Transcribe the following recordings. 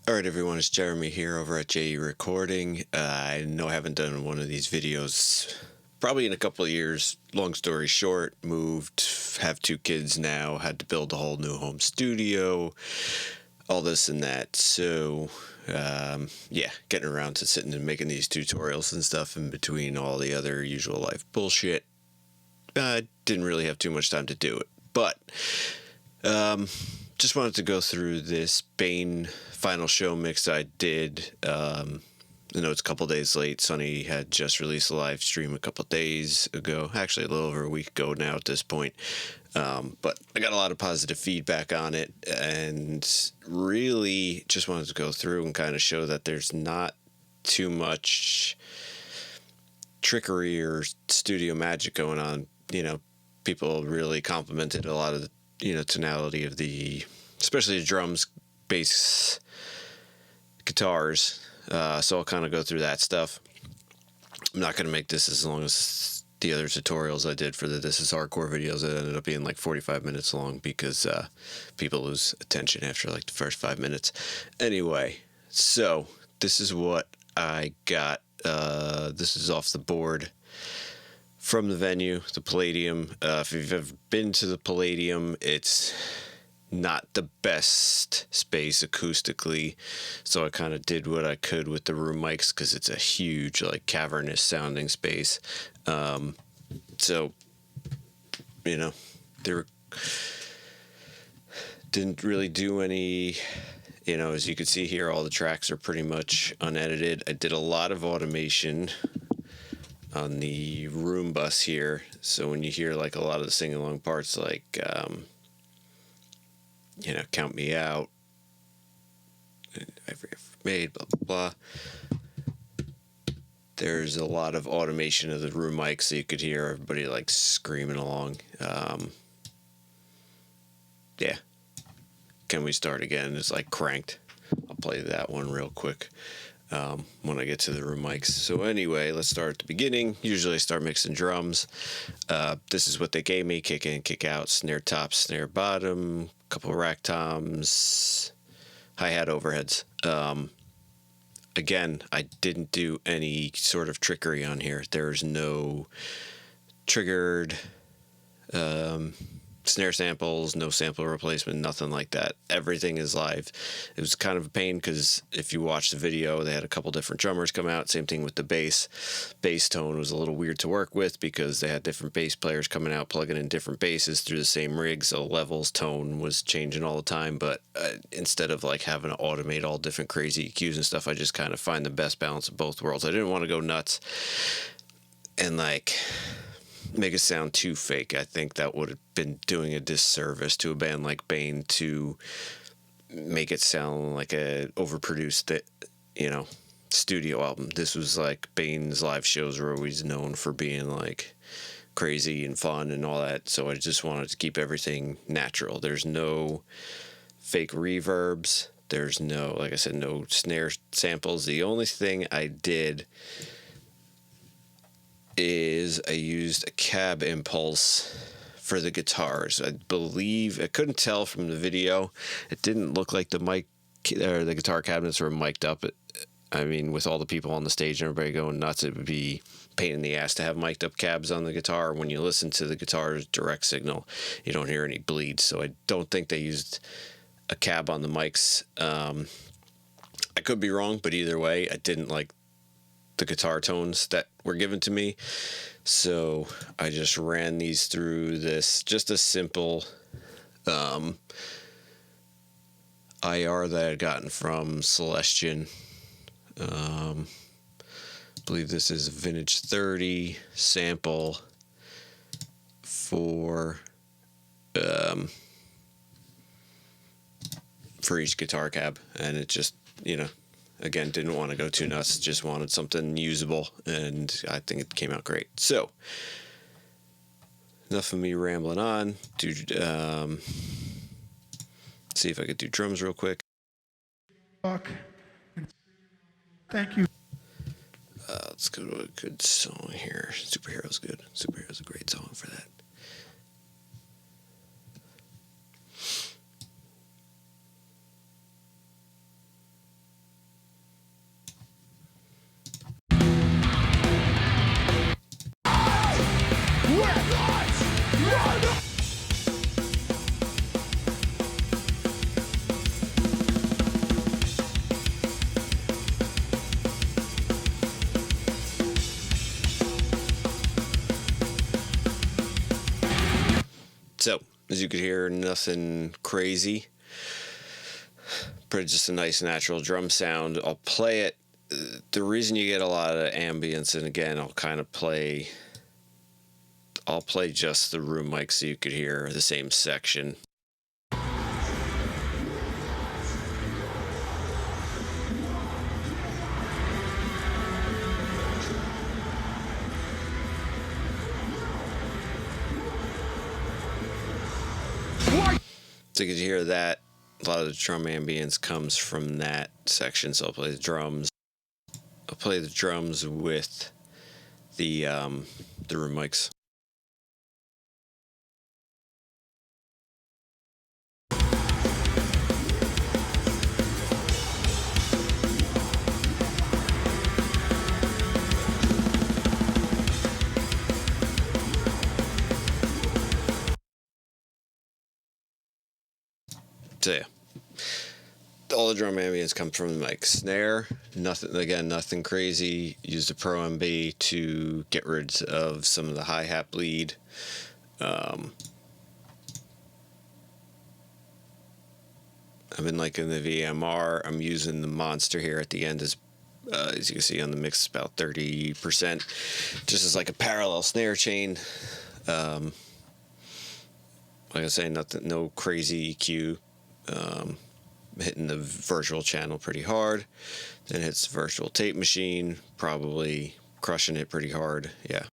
Alright everyone, it's Jeremy here over at JE Recording. I know I haven't done one of these videos probably in a couple of years. Long story short, moved, have 2 kids now, had to build a whole new home studio, all this and that. So, yeah, getting around to sitting and making these tutorials and stuff in between all the other usual life bullshit. I didn't really have too much time to do it, but just wanted to go through this Bane Final Show mix I did. I know it's a couple days late. Sonny had just released a live stream a couple days ago, actually a little over a week ago now at this point. But I got a lot of positive feedback on it, and really just wanted to go through and kind of show that there's not too much trickery or studio magic going on. You know, people really complimented a lot of the tonality of especially the drums, bass, guitars. So I'll kind of go through that stuff. I'm not going to make this as long as the other tutorials I did for the This Is Hardcore videos that ended up being like 45 minutes long because people lose attention after like the first 5 minutes. Anyway, so this is what I got. This is off the board from the venue, the Palladium. If you've ever been to the Palladium, it's not the best space acoustically, so I kind of did what I could with the room mics because it's a huge, like, cavernous sounding space. So, they didn't really do any, as you can see here, all the tracks are pretty much unedited. I did a lot of automation on the room bus here, so when you hear like a lot of the sing-along parts, like Count Me Out, I've made, blah blah blah, there's a lot of automation of the room mic, so you could hear everybody like screaming along. Yeah, Can We Start Again is like cranked. I'll play that one real quick when I get to the room mics. So anyway, let's start at the beginning. Usually I start mixing drums. This is what they gave me: kick in, kick out, snare top, snare bottom, couple rack toms, hi-hat overheads. Again, I didn't do any sort of trickery on here. There's no triggered snare samples, no sample replacement, nothing like that. Everything is live. It was kind of a pain because if you watch the video, they had a couple different drummers come out. Same thing with the bass. Bass tone was a little weird to work with because they had different bass players coming out, plugging in different basses through the same rig, so levels, tone was changing all the time. But instead of like having to automate all different crazy EQs and stuff, I just kind of find the best balance of both worlds. I didn't want to go nuts and like make it sound too fake. I think that would have been doing a disservice to a band like Bane to make it sound like a overproduced, studio album. This was like Bane's live shows were always known for being like crazy and fun and all that. So I just wanted to keep everything natural. There's no fake reverbs. There's no, like I said, no snare samples. The only thing I did is I used a cab impulse for the guitars. I believe, I couldn't tell from the video, it didn't look like the mic or the guitar cabinets were mic'd up. I mean, with all the people on the stage and everybody going nuts, it would be a pain in the ass to have mic'd up cabs on the guitar. When you listen to the guitar's direct signal, you don't hear any bleeds. So I don't think they used a cab on the mics. I could be wrong, but either way, I didn't like the guitar tones that were given to me, so I just ran these through this, just a simple IR that I'd gotten from Celestion. I believe this is a vintage 30 sample for each guitar cab, and it just, again, didn't want to go too nuts, just wanted something usable, and I think it came out great. So, enough of me rambling on. See if I could do drums real quick. Thank you. Let's go to a good song here. Superhero's good. Superhero's a great song for that. As you could hear, nothing crazy. Pretty just a nice natural drum sound. I'll play it. The reason you get a lot of ambience, and again, I'll play just the room mic so you could hear the same section. So you could hear that. A lot of the drum ambience comes from that section, so I'll play the drums. I'll play the drums with the room mics. So yeah, all the drum ambience comes from the mic. Snare, nothing crazy. Use the Pro MB to get rid of some of the hi-hat bleed. I've been liking the VMR. I'm using the Monster here at the end as you can see on the mix, about 30%, just as like a parallel snare chain. Like I say, no crazy EQ. Hitting the virtual channel pretty hard, then hits the virtual tape machine, probably crushing it pretty hard. Yeah.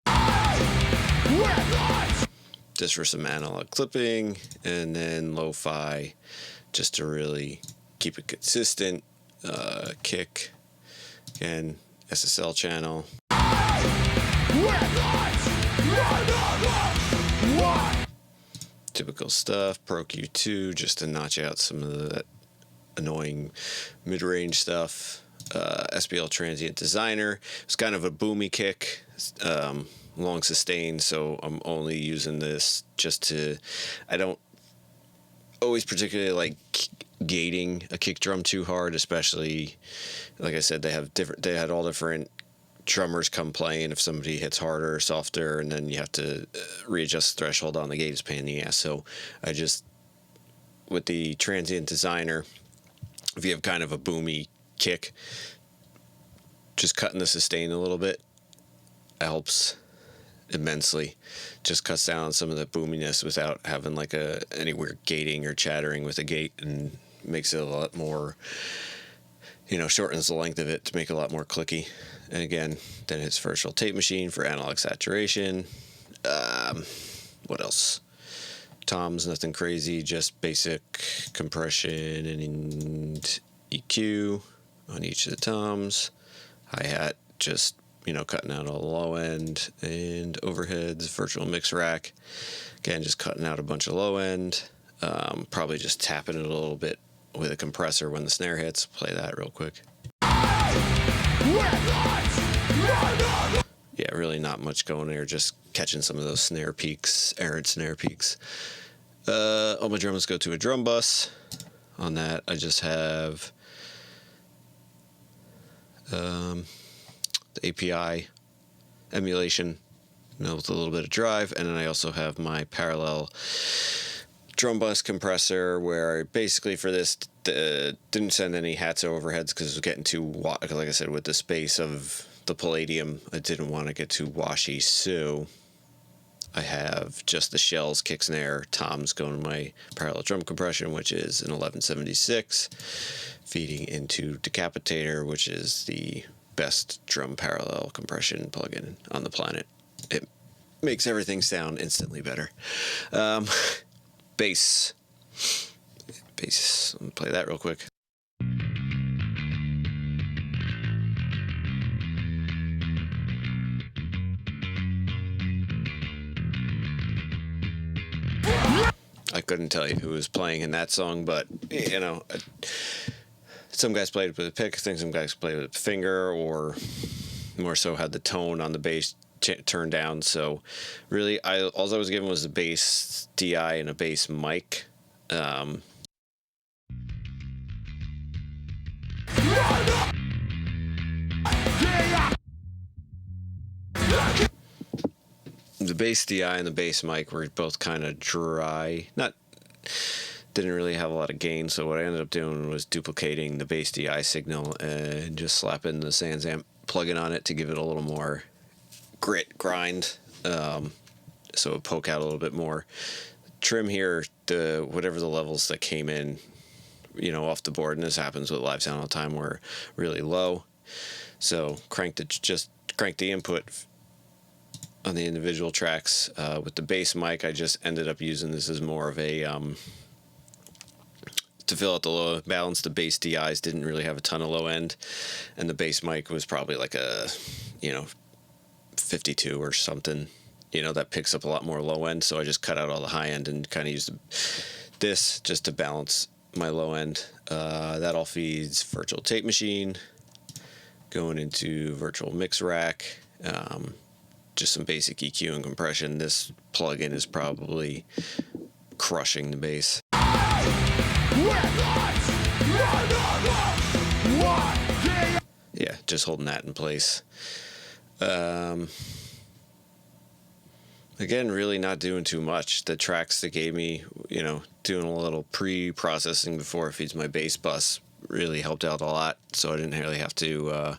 Just for some analog clipping, and then lo-fi, just to really keep it consistent. Kick, again, SSL channel. Typical stuff. Pro Q2 just to notch out some of that annoying mid-range stuff. SPL Transient Designer. It's kind of a boomy kick, long sustain, so I'm only using this just to. I don't always particularly like gating a kick drum too hard, especially like I said, they had all different drummers come playing. If somebody hits harder or softer, and then you have to readjust the threshold on the gate, is a pain in the ass. So I just, with the Transient Designer, if you have kind of a boomy kick, just cutting the sustain a little bit helps immensely. Just cuts down on some of the boominess without having like any weird gating or chattering with a gate, and makes it a lot more, shortens the length of it to make it a lot more clicky. And again, then it's virtual tape machine for analog saturation. What else? Toms, nothing crazy, just basic compression and EQ on each of the toms. Hi-hat, just, cutting out all the low end, and overheads, virtual mix rack. Again, just cutting out a bunch of low end. Probably just tapping it a little bit with a compressor when the snare hits. Play that real quick. Yeah, really not much going there, just catching some of those snare peaks, errant snare peaks. All my drums go to a drum bus. On that, I just have the API emulation, with a little bit of drive, and then I also have my parallel drum bus compressor, where I basically for this didn't send any hats or overheads because it was getting too like I said, with the space of the Palladium, I didn't want to get too washy, so I have just the shells, kick, snare, toms going to my parallel drum compression, which is an 1176, feeding into Decapitator, which is the best drum parallel compression plugin on the planet. It makes everything sound instantly better. Bass. Let me play that real quick. I couldn't tell you who was playing in that song, but some guys played with a pick, I think some guys played with a finger, or more so had the tone on the bass turned down. So really, all I was given was a bass DI and a bass mic. the bass DI and the bass mic were both kind of dry. Didn't really have a lot of gain, so what I ended up doing was duplicating the bass DI signal and just slapping the Sans amp plug-in on it to give it a little more grind, so it would poke out a little bit more. Trim here, whatever the levels that came in, off the board, and this happens with live sound all the time, were really low. So cranked the input on the individual tracks. With the bass mic, I just ended up using this as more of a to fill out the low balance. The bass DIs didn't really have a ton of low end, and the bass mic was probably like a 52 or something. That picks up a lot more low end, so I just cut out all the high end and kind of used this just to balance my low end. That all feeds virtual tape machine, going into virtual mix rack, just some basic EQ and compression. This plugin is probably crushing the bass. Yeah, just holding that in place. Again, really not doing too much. The tracks that gave me, doing a little pre-processing before it feeds my bass bus really helped out a lot, so I didn't really have to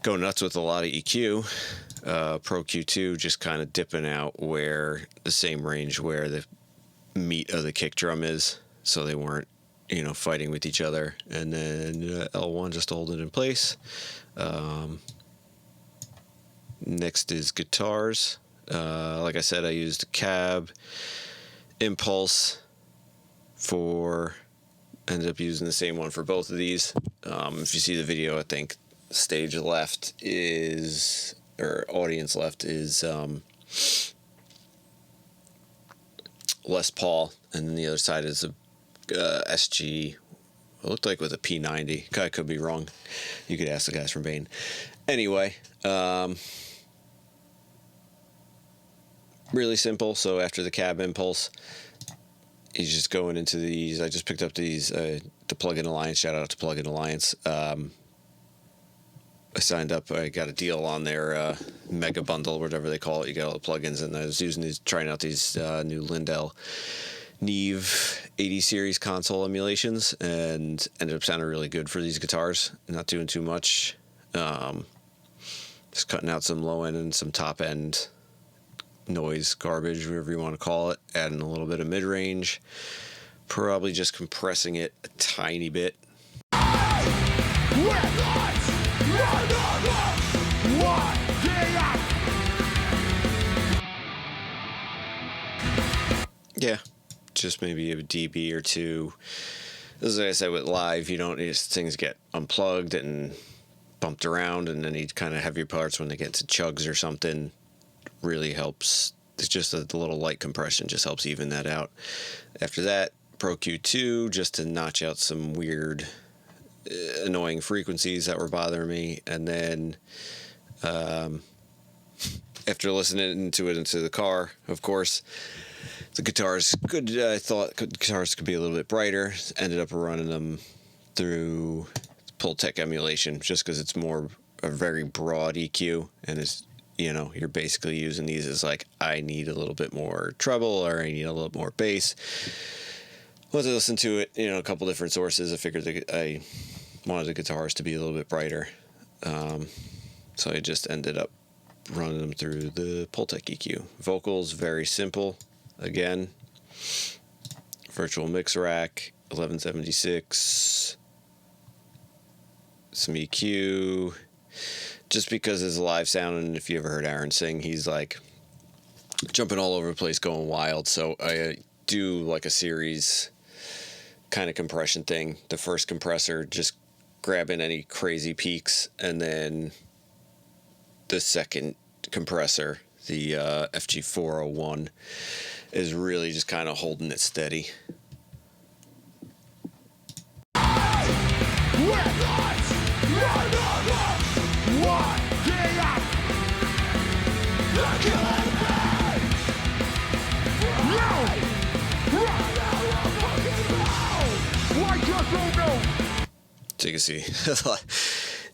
go nuts with a lot of EQ. Pro Q2 just kind of dipping out where the same range where the meat of the kick drum is, so they weren't, fighting with each other. And then L1 just to hold it in place. Next is guitars. Like I said, I used a cab impulse ended up using the same one for both of these. If you see the video, I think stage left is, or audience left is Les Paul, and then the other side is a SG. It looked like with a P90. I could be wrong. You could ask the guys from Bane. Anyway, really simple. So after the cab impulse, he's just going into these. I just picked up these, the Plugin Alliance. Shout out to Plugin Alliance. I signed up. I got a deal on their mega bundle, whatever they call it. You got all the plugins, and I was trying out these new Lindell Neve 80 series console emulations, and ended up sounding really good for these guitars. Not doing too much. Just cutting out some low end and some top end noise, garbage, whatever you want to call it. Adding a little bit of mid range. Probably just compressing it a tiny bit. Yeah, just maybe a dB or two. As I said, with live, things get unplugged and bumped around, and then you kind of heavier parts when they get to chugs or something. Really helps. It's just the little light compression just helps even that out. After that, Pro Q2 just to notch out some weird, annoying frequencies that were bothering me, and then after listening to it into the car, of course, the guitars good. I thought guitars could be a little bit brighter. Ended up running them through Pultec emulation just because it's more a very broad EQ, and it's you're basically using these as like, I need a little bit more treble or I need a little more bass. Once I listened to it, a couple different sources, I figured I wanted the guitars to be a little bit brighter. So I just ended up running them through the Pultec EQ. Vocals, very simple. Again, virtual mix rack, 1176, some EQ. Just because it's a live sound, and if you ever heard Aaron sing, he's like jumping all over the place, going wild. So I do like a series kind of compression thing. The first compressor, just grabbing any crazy peaks, and then the second compressor, the FG401, is really just kind of holding it steady. So you can see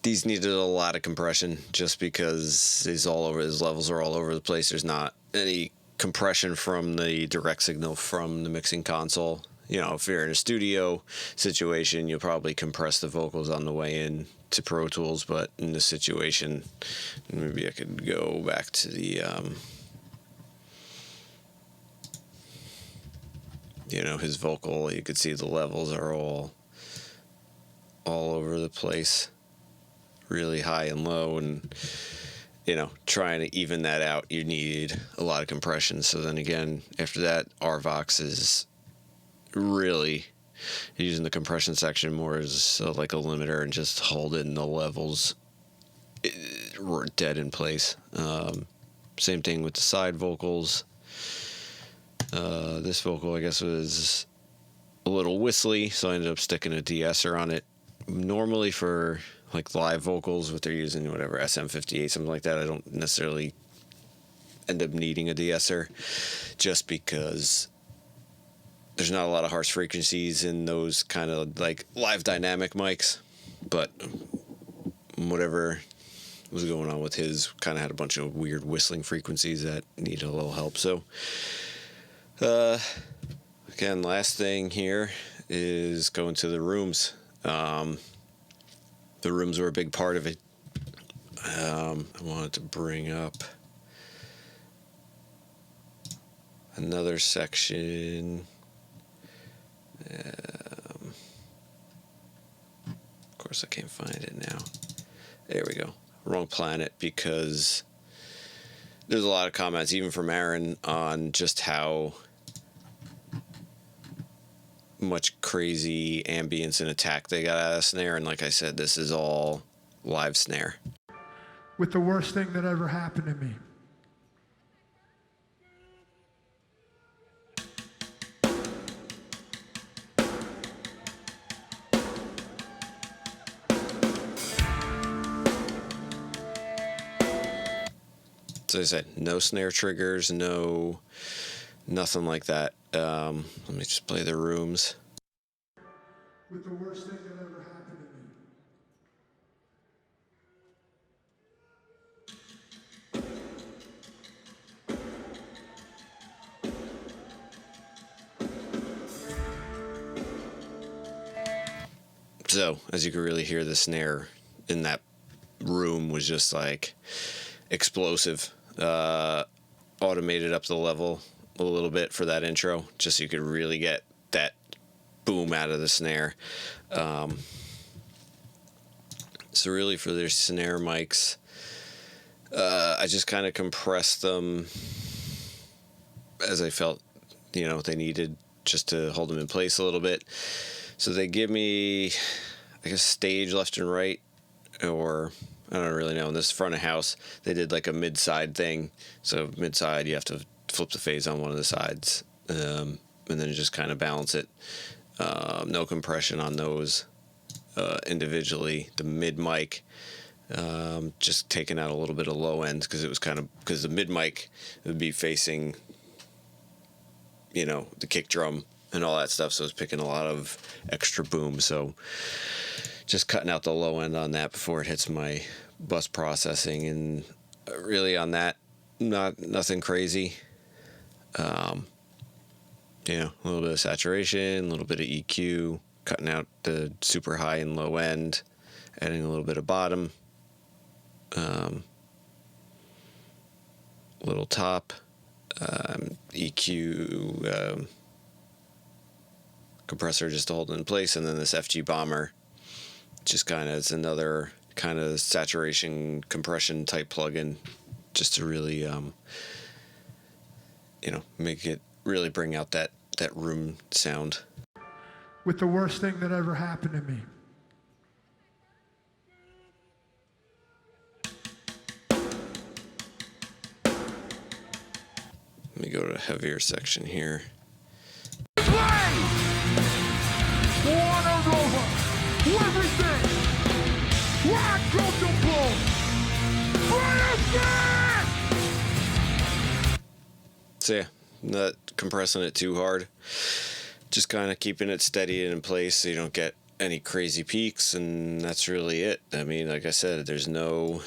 these needed a lot of compression just because his levels are all over the place. There's not any compression from the direct signal from the mixing console. You know, if you're in a studio situation, you'll probably compress the vocals on the way in to Pro Tools, but in this situation, maybe I could go back to the, you know, his vocal. You could see the levels are all over the place, really high and low, and you know, trying to even that out, you need a lot of compression. So then again, after that, RVox is really using the compression section more as like a limiter and just holding the levels dead in place. Same thing with the side vocals. This vocal, I guess, was a little whistly, so I ended up sticking a de-esser on it. Normally for like live vocals, what they're using, whatever, SM58, something like that, I don't necessarily end up needing a de-esser just because there's not a lot of harsh frequencies in those kind of like live dynamic mics. But whatever was going on with his, kind of had a bunch of weird whistling frequencies that needed a little help. So again, last thing here is going to the rooms. The rooms were a big part of it. I wanted to bring up another section. Of course, I can't find it now. There we go. Wrong planet, because there's a lot of comments, even from Aaron, on just how much crazy ambience and attack they got out of snare. And like I said, this is all live snare. With the worst thing that ever happened to me. So I said, no snare triggers, nothing like that. Let me just play the rooms. With the worst thing that ever happened to me. So, as you can really hear, the snare in that room was just like explosive. Automated up the level a little bit for that intro, just so you could really get that boom out of the snare. So really for their snare mics, I just kind of compressed them as I felt, you know, they needed, just to hold them in place a little bit. So they give me, I guess, stage left and right, or I don't really know. In this front of house, they did like a mid-side thing. So mid-side, you have to flip the phase on one of the sides, and then just kind of balance it. No compression on those individually. The mid mic, just taking out a little bit of low end, because it was kind of, because the mid mic would be facing, you know, the kick drum and all that stuff, so it's picking a lot of extra boom. So just cutting out the low end on that before it hits my bus processing, and really on that, nothing crazy. You know, a little bit of saturation, a little bit of EQ, cutting out the super high and low end, adding a little bit of bottom, little top, EQ, compressor just to hold it in place, and then this FG bomber, just kind of, it's another kind of saturation compression type plugin, just to really, you know, make it really bring out that room sound. With the worst thing that ever happened to me. Let me go to a heavier section here. So yeah, not compressing it too hard, just kind of keeping it steady and in place so you don't get any crazy peaks, and that's really it. I mean, like I said, there's no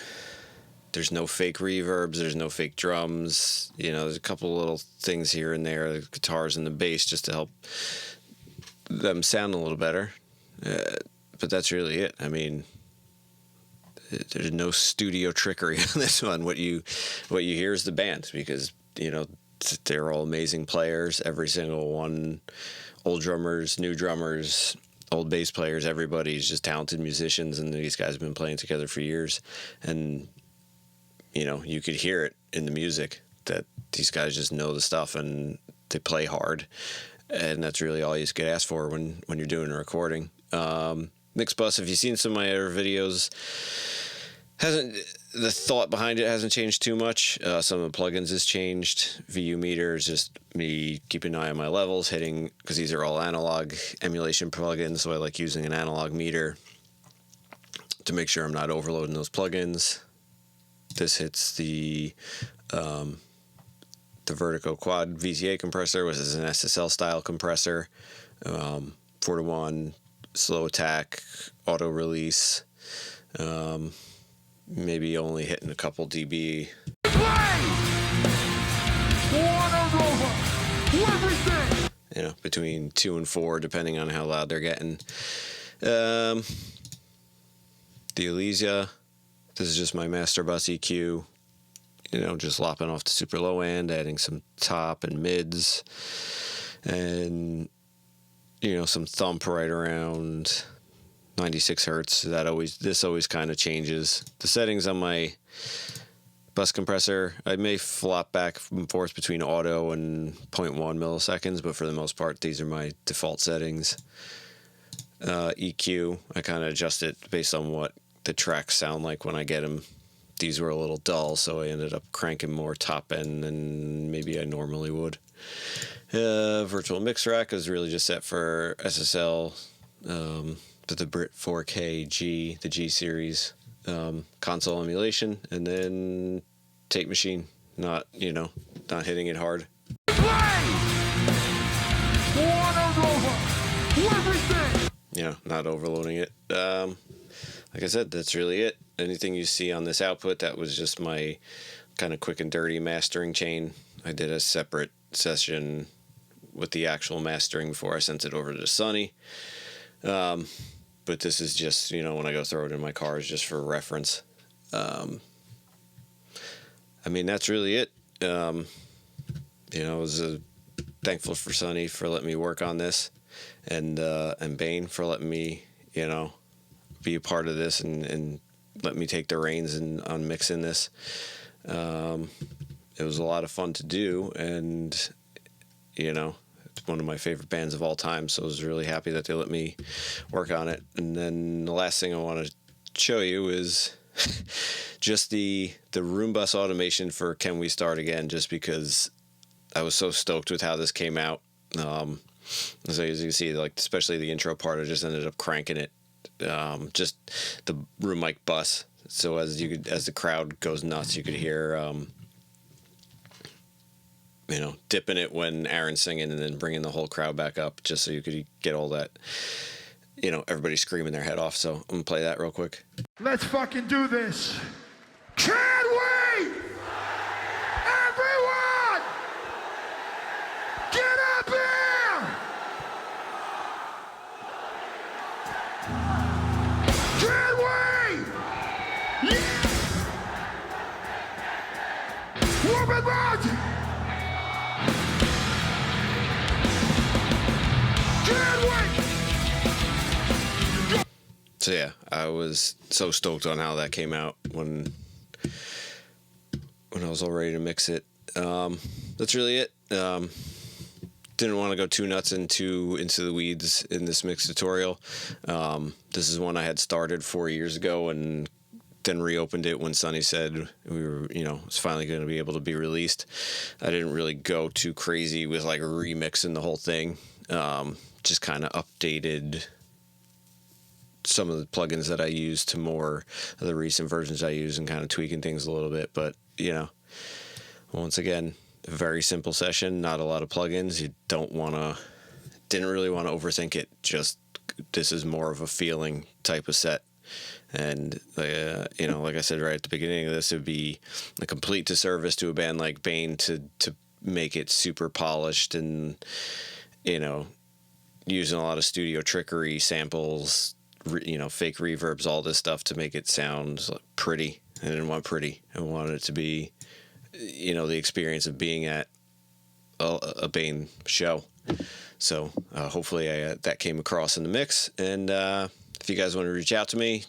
fake reverbs, there's no fake drums. You know, there's a couple little things here and there, the guitars and the bass, just to help them sound a little better. But that's really it. I mean, there's no studio trickery on this one. What you hear is the band, because, you know, they're all amazing players, every single one. Old drummers, new drummers, old bass players, everybody's just talented musicians, and these guys have been playing together for years. And, you know, you could hear it in the music that these guys just know the stuff and they play hard. And that's really all you could ask for when you're doing a recording. Mix bus, if you've seen some of my other videos, the thought behind it hasn't changed too much. Some of the plugins has changed. VU meter is just me keeping an eye on my levels, hitting, because these are all analog emulation plugins, so I like using an analog meter to make sure I'm not overloading those plugins. This hits the Vertigo Quad VCA compressor, which is an SSL style compressor. 4-to-1, slow attack, auto release. Maybe only hitting a couple dB. You know, between 2 and 4, depending on how loud they're getting. The Elysia, this is just my master bus EQ. You know, just lopping off the super low end, adding some top and mids, and, you know, some thump right around 96 hertz. This always kind of changes. The settings on my bus compressor, I may flop back and forth between auto and 0.1 milliseconds, but for the most part, these are my default settings. EQ, I kind of adjust it based on what the tracks sound like when I get them. These were a little dull, so I ended up cranking more top end than maybe I normally would. Virtual mix rack is really just set for SSL, the Brit 4K G, the G series, console emulation, and then tape machine, not hitting it hard. Not overloading it. Like I said, that's really it. Anything you see on this output, that was just my kind of quick and dirty mastering chain. I did a separate session with the actual mastering before I sent it over to Sonny. But this is just, when I go throw it in my car, is just for reference. I mean, that's really it. I was thankful for Sonny for letting me work on this, and Bane for letting me, be a part of this and let me take the reins on mixing this. It was a lot of fun to do, and, it's one of my favorite bands of all time, so I was really happy that they let me work on it. And then the last thing I want to show you is just the room bus automation for Can We Start Again, just because I was so stoked with how this came out. So as you can see, especially the intro part, I just ended up cranking it. Just the room mic bus. So as the crowd goes nuts, you could hear, dipping it when Aaron's singing, and then bringing the whole crowd back up, just so you could get all that, everybody screaming their head off. So I'm gonna play that real quick. Let's fucking do this. Can we? Everyone! Get up here! Can we? Yeah! Woman rock! Can we? So yeah, I was so stoked on how that came out when I was all ready to mix it. That's really it. Didn't want to go too nuts into the weeds in this mix tutorial. This is one I had started 4 years ago and then reopened it when Sonny said we were, it's finally going to be able to be released. I didn't really go too crazy with remixing the whole thing. Just kind of updated some of the plugins that I use to more of the recent versions I use, and kind of tweaking things a little bit. But, once again, a very simple session, not a lot of plugins. You didn't really want to overthink it. Just this is more of a feeling type of set. And, like I said right at the beginning of this, it would be a complete disservice to a band like Bane to make it super polished and, using a lot of studio trickery, samples, fake reverbs, all this stuff to make it sound pretty. I didn't want pretty. I wanted it to be, the experience of being at a Bane show. So hopefully that came across in the mix. And if you guys want to reach out to me,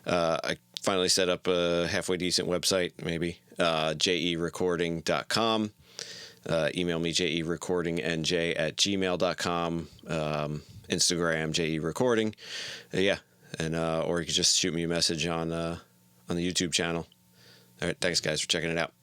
I finally set up a halfway decent website, maybe, jerecording.com. Email me, jerecordingnj@gmail.com. Instagram, jerecording. Or you can just shoot me a message on the YouTube channel. All right, thanks, guys, for checking it out.